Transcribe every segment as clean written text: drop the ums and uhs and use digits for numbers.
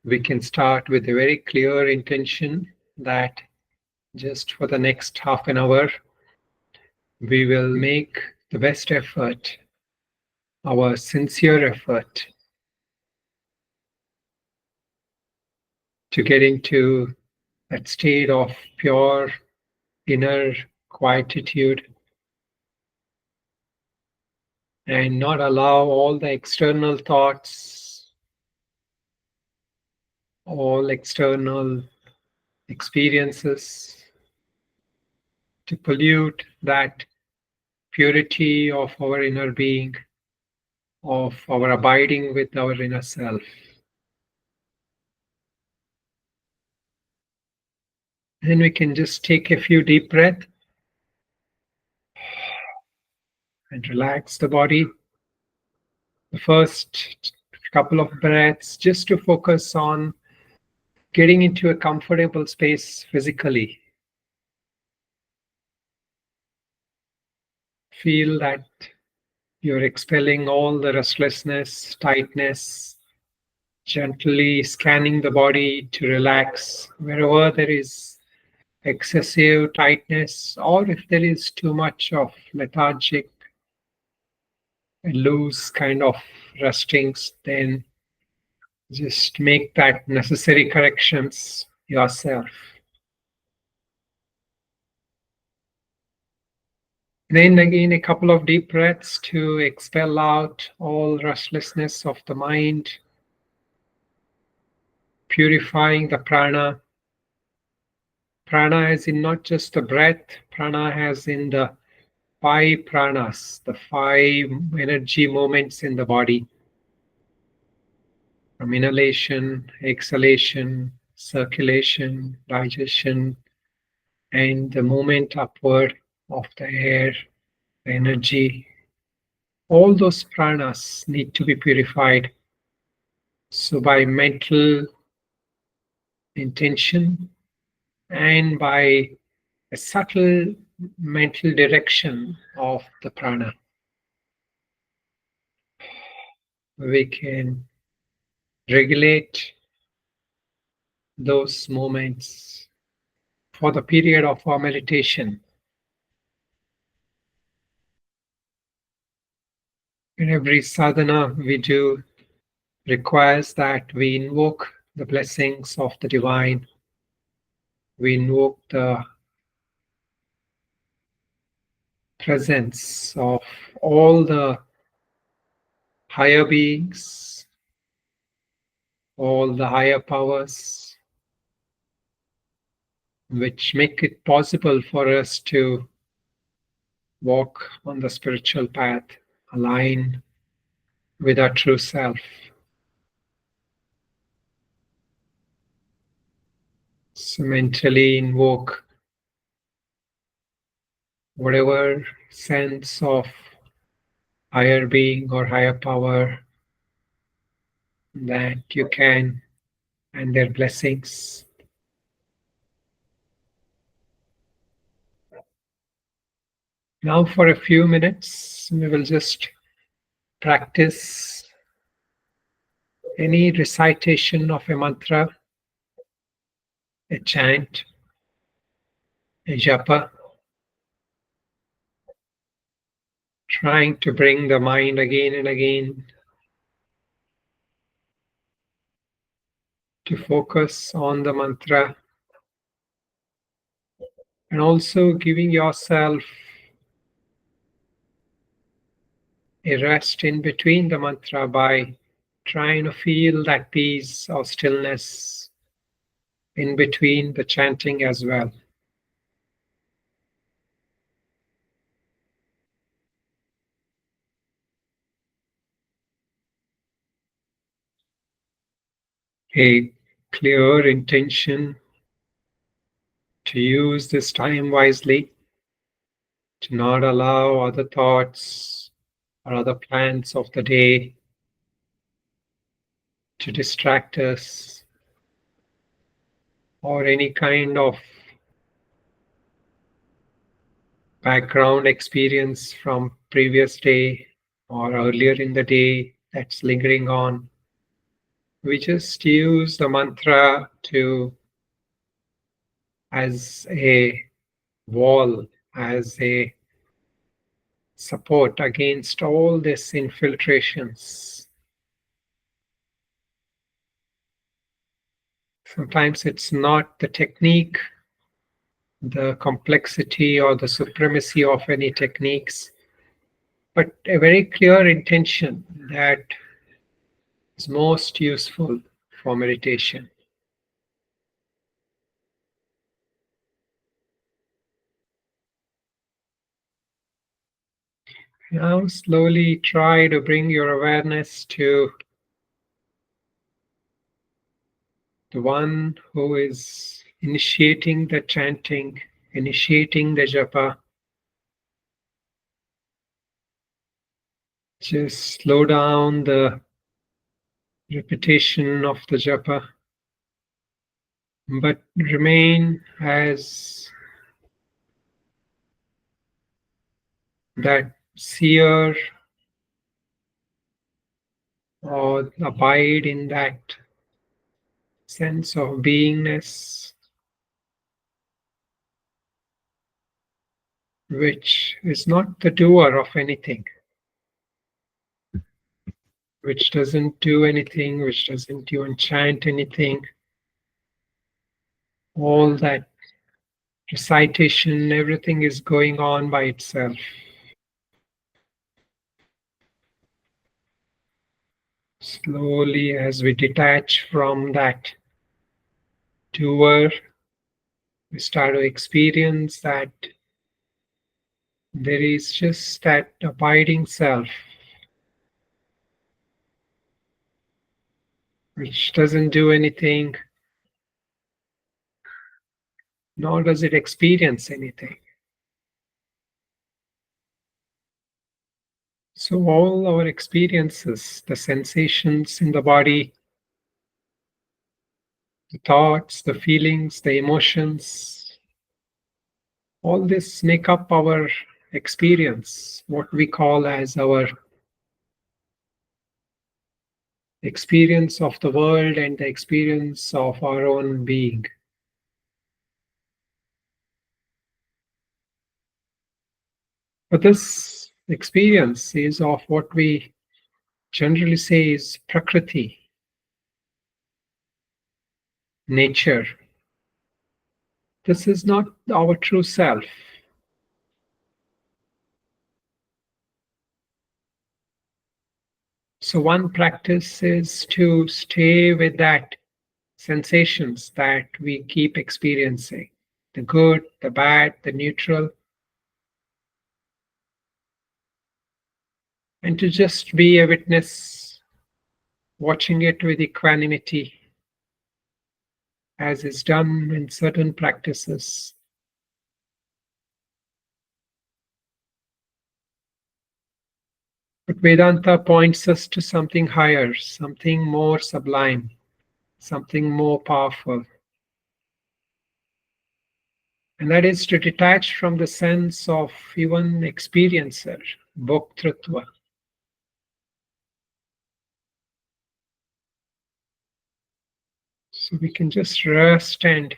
we can start with a very clear intention that just for the next half an hour, we will make the best effort, our sincere effort, to get into that state of pure inner quietude and not allow all the external thoughts, all external experiences to pollute that purity of our inner being, of our abiding with our inner self. Then we can just take a few deep breaths and relax the body. The first couple of breaths just to focus on getting into a comfortable space physically. Feel that you're expelling all the restlessness, tightness, gently scanning the body to relax wherever there is excessive tightness, or if there is too much of lethargic, loose kind of restings, then just make that necessary corrections yourself. Then again, a couple of deep breaths to expel out all restlessness of the mind, purifying the prana. Prana is in not just the breath, prana has in the 5 pranas, the 5 energy movements in the body. From inhalation, exhalation, circulation, digestion, and the movement upward of the air, the energy. All those pranas need to be purified. So by mental intention and by a subtle mental direction of the prana, we can regulate those moments for the period of our meditation. In every sadhana we do requires that we invoke the blessings of the divine. We invoke the presence of all the higher beings, all the higher powers, which make it possible for us to walk on the spiritual path, align with our true self. So mentally invoke whatever sense of higher being or higher power that you can, and their blessings. Now for a few minutes, we will just practice any recitation of a mantra, a chant, a japa, trying to bring the mind again and again to focus on the mantra, and also giving yourself a rest in between the mantra by trying to feel that peace or stillness in between the chanting as well. A clear intention to use this time wisely, to not allow other thoughts or other plans of the day to distract us, or any kind of background experience from previous day or earlier in the day that's lingering on. We just use the mantra as a wall, as a support against all these infiltrations. Sometimes it's not the technique, the complexity, or the supremacy of any techniques, but a very clear intention that is most useful for meditation. Now, slowly try to bring your awareness to the one who is initiating the chanting, initiating the japa. Just slow down the repetition of the japa, but remain as that seer or abide in that sense of beingness, which is not the doer of anything, which doesn't do anything, which doesn't even chant anything. All that recitation, everything is going on by itself. Slowly, as we detach from that doer, we start to experience that there is just that abiding self, which doesn't do anything, nor does it experience anything. So, all our experiences, the sensations in the body, the thoughts, the feelings, the emotions, all this make up our experience, what we call as our experience of the world and the experience of our own being. But this experience is of what we generally say is Prakriti, nature. This is not our true self. So, one practice is to stay with that sensations that we keep experiencing, the good, the bad, the neutral, and to just be a witness, watching it with equanimity, as is done in certain practices. But Vedanta points us to something higher, something more sublime, something more powerful. And that is to detach from the sense of even experiencer, bhoktrutva. So we can just rest and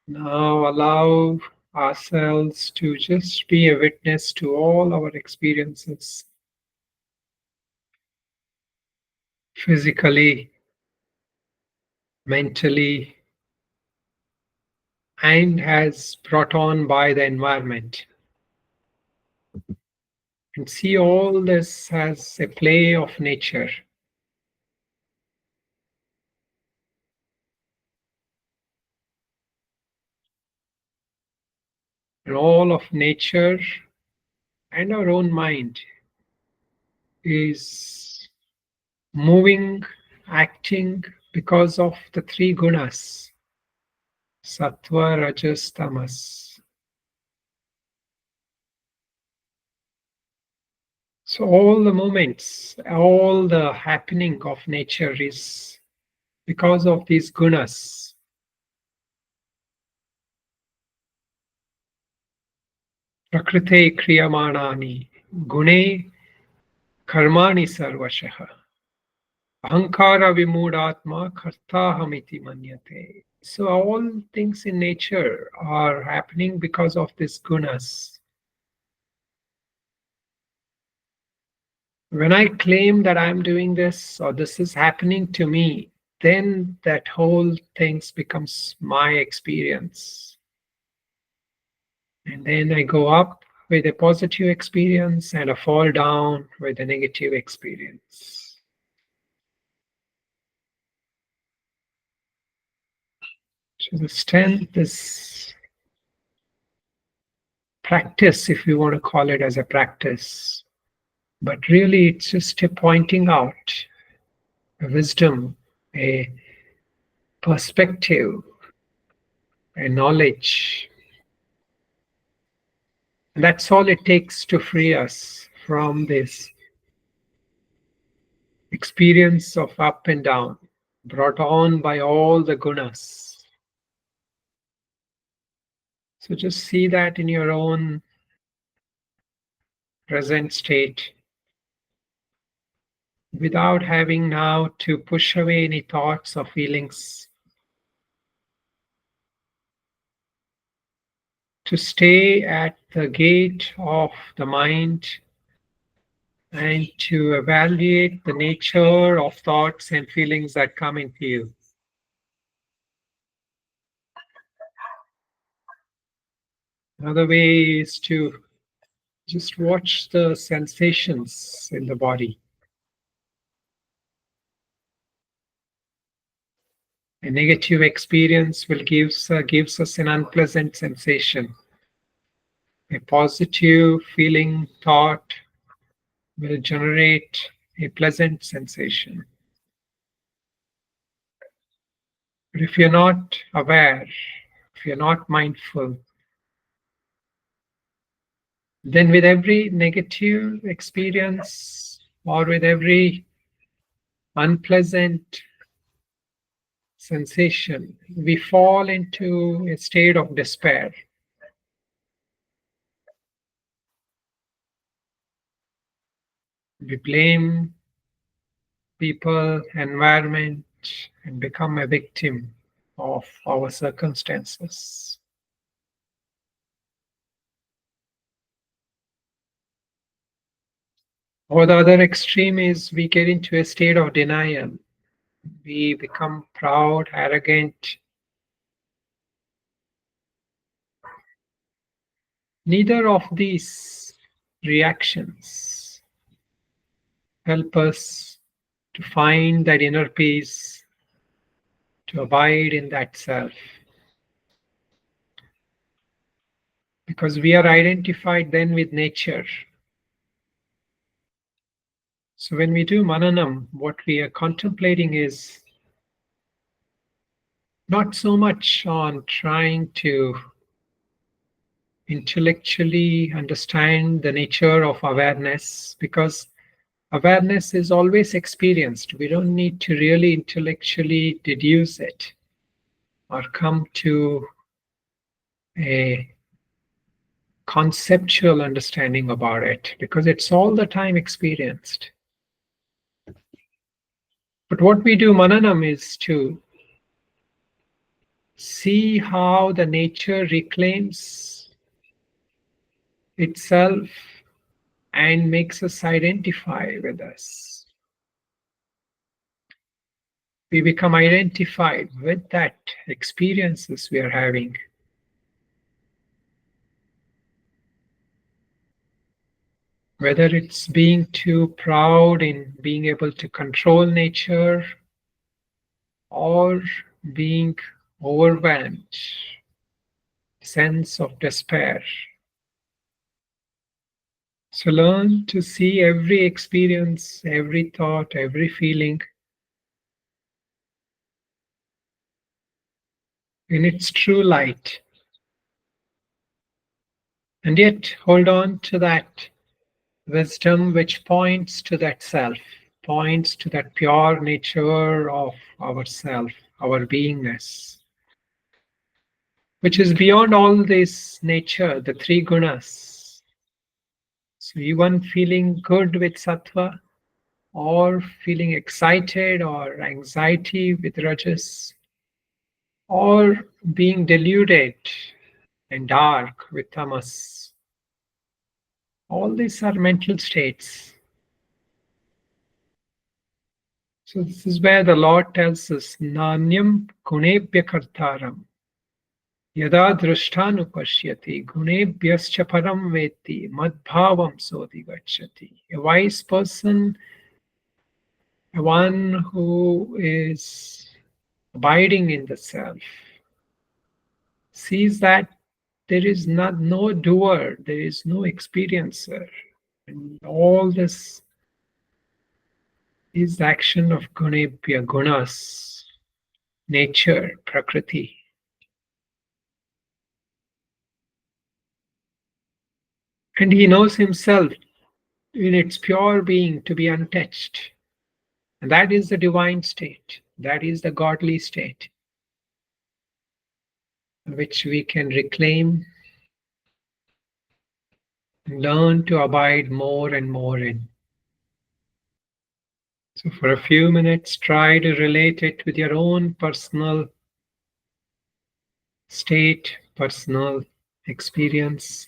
now allow ourselves to just be a witness to all our experiences, physically, mentally, and as brought on by the environment. And see all this as a play of nature. And all of nature and our own mind is moving, acting because of the three gunas, sattva, rajas, tamas. So all the moments, all the happening of nature is because of these gunas. Prakrite kriyamanani, gune karmani sarvashaha. Ahankara vimudatma kartahamiti manyate. So all things in nature are happening because of this gunas. When I claim that I'm doing this or this is happening to me, then that whole things becomes my experience. And then I go up with a positive experience and I fall down with a negative experience. So the strength is practice, if you want to call it as a practice. But really, it's just a pointing out a wisdom, a perspective, a knowledge. And that's all it takes to free us from this experience of up and down, brought on by all the gunas. So just see that in your own present state without having now to push away any thoughts or feelings. To stay at the gate of the mind and to evaluate the nature of thoughts and feelings that come into you. Another way is to just watch the sensations in the body. A negative experience will gives us an unpleasant sensation. A positive feeling, thought will generate a pleasant sensation. But if you're not aware, if you're not mindful, then with every negative experience or with every unpleasant sensation, we fall into a state of despair. We blame people, environment, and become a victim of our circumstances. Or the other extreme is we get into a state of denial. We become proud, arrogant. Neither of these reactions help us to find that inner peace, to abide in that self. Because we are identified then with nature. So when we do Mananam, what we are contemplating is not so much on trying to intellectually understand the nature of awareness, because awareness is always experienced. We don't need to really intellectually deduce it or come to a conceptual understanding about it, because it's all the time experienced. But what we do Mananam is to see how the nature reclaims itself and makes us identify with us. We become identified with that experiences we are having. Whether it's being too proud in being able to control nature or being overwhelmed, sense of despair. So learn to see every experience, every thought, every feeling in its true light. And yet hold on to that wisdom which points to that self, points to that pure nature of ourself, our beingness, which is beyond all this nature, the three gunas. So even feeling good with sattva or feeling excited or anxiety with rajas, or being deluded and dark with tamas. All these are mental states. So this is where the Lord tells us, Nanyam gunebhya kartaram. Yada drashtanupashyati gunebhyascha param veti madbhavam sodhi gacchati. A wise person, one who is abiding in the self, sees that there is no doer, there is no experiencer. And all this is the action of gunebhya, gunas, nature, prakriti. And he knows himself in its pure being to be untouched. And that is the divine state. That is the godly state, which we can reclaim and learn to abide more and more in. So for a few minutes, try to relate it with your own personal state, personal experience,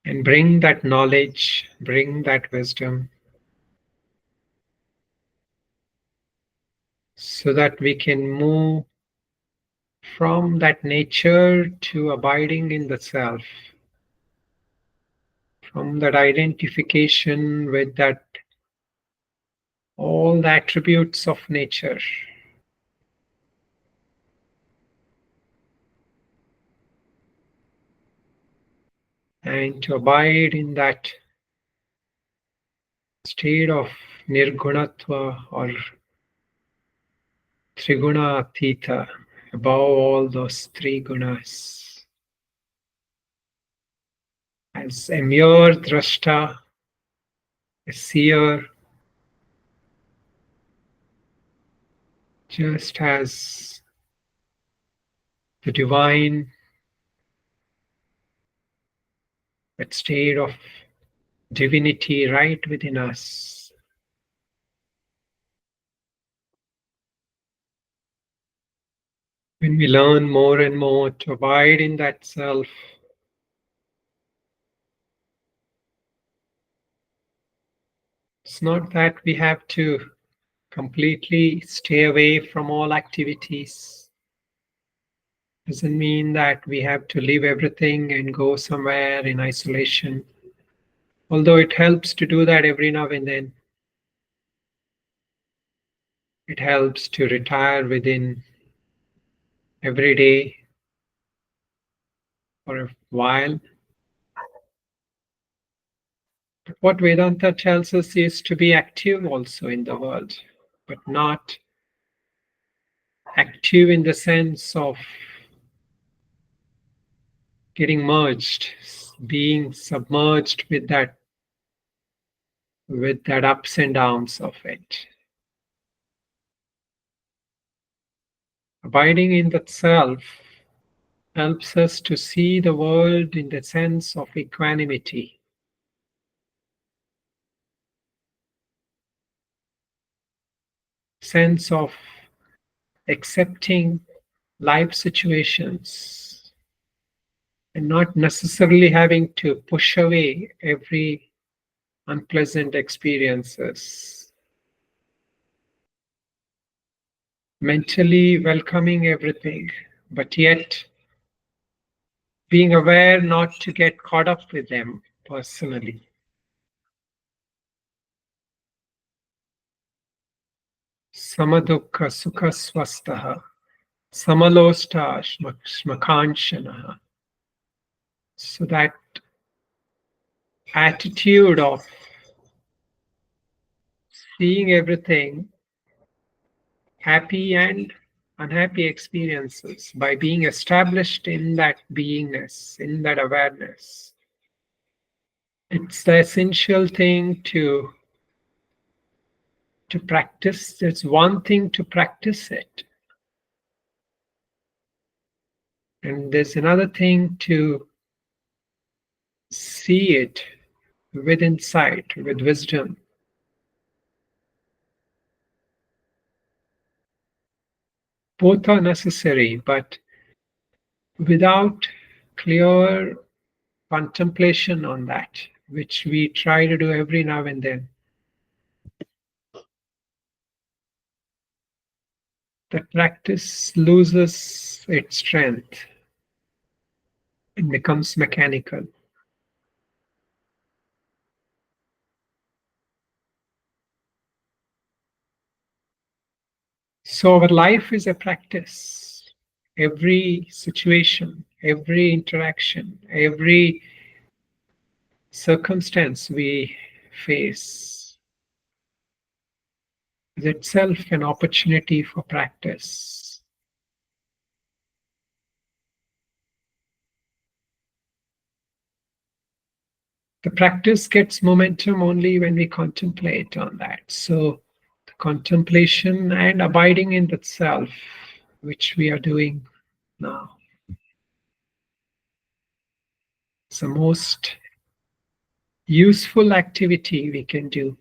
and bring that knowledge, bring that wisdom, so that we can move from that nature to abiding in the self, from that identification with that all the attributes of nature, and to abide in that state of nirgunatva or triguna theta, above all those three gunas, as a mere drashta, a seer, just as the divine, that state of divinity right within us. When we learn more and more to abide in that self, it's not that we have to completely stay away from all activities. Doesn't mean that we have to leave everything and go somewhere in isolation. Although it helps to do that every now and then. It helps to retire within every day for a while. But what Vedanta tells us is to be active also in the world, but not active in the sense of getting merged, being submerged with that ups and downs of it. Abiding in that self helps us to see the world in the sense of equanimity. Sense of accepting life situations and not necessarily having to push away every unpleasant experiences. Mentally welcoming everything, but yet being aware not to get caught up with them personally. Samadukha sukha swastaha samalosta shmakanshanaha. So that attitude of seeing everything, happy and unhappy experiences, by being established in that beingness, in that awareness. It's the essential thing to practice. It's one thing to practice it. And there's another thing to see it with insight, with wisdom. Both are necessary, but without clear contemplation on that, which we try to do every now and then, the practice loses its strength and becomes mechanical. So our life is a practice. Every situation, every interaction, every circumstance we face is itself an opportunity for practice. The practice gets momentum only when we contemplate on that. So, the contemplation and abiding in the self, which we are doing now, is the most useful activity we can do.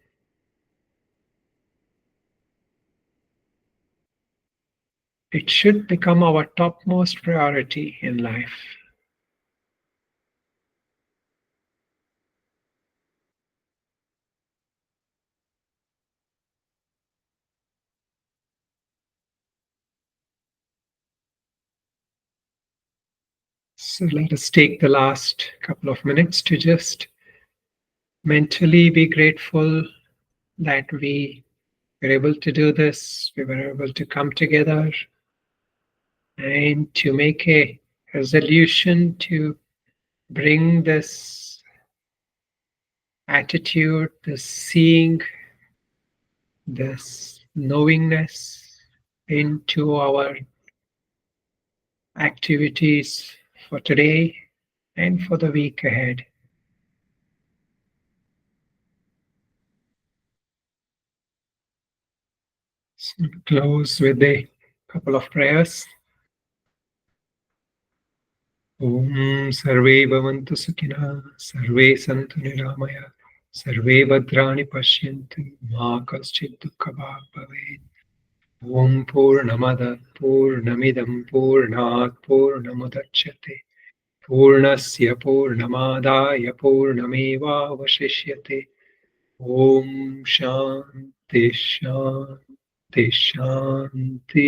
It should become our topmost priority in life. So let us take the last couple of minutes to just mentally be grateful that we were able to do this, we were able to come together and to make a resolution to bring this attitude, this seeing, this knowingness into our activities for today and for the week ahead. So close with a couple of prayers. Om Sarve Bhavantu Sukhina, Sarve Santu Niramaya, Sarve Bhadrani Pashyantu, Ma Kaschid Dukkha Bhag Bhavet. Om Purnamada Purnamidam Purnat Purnamudachyate Purnasya Purnamadaya Purnameva Vashishyate. Om Shanti Shanti Shanti.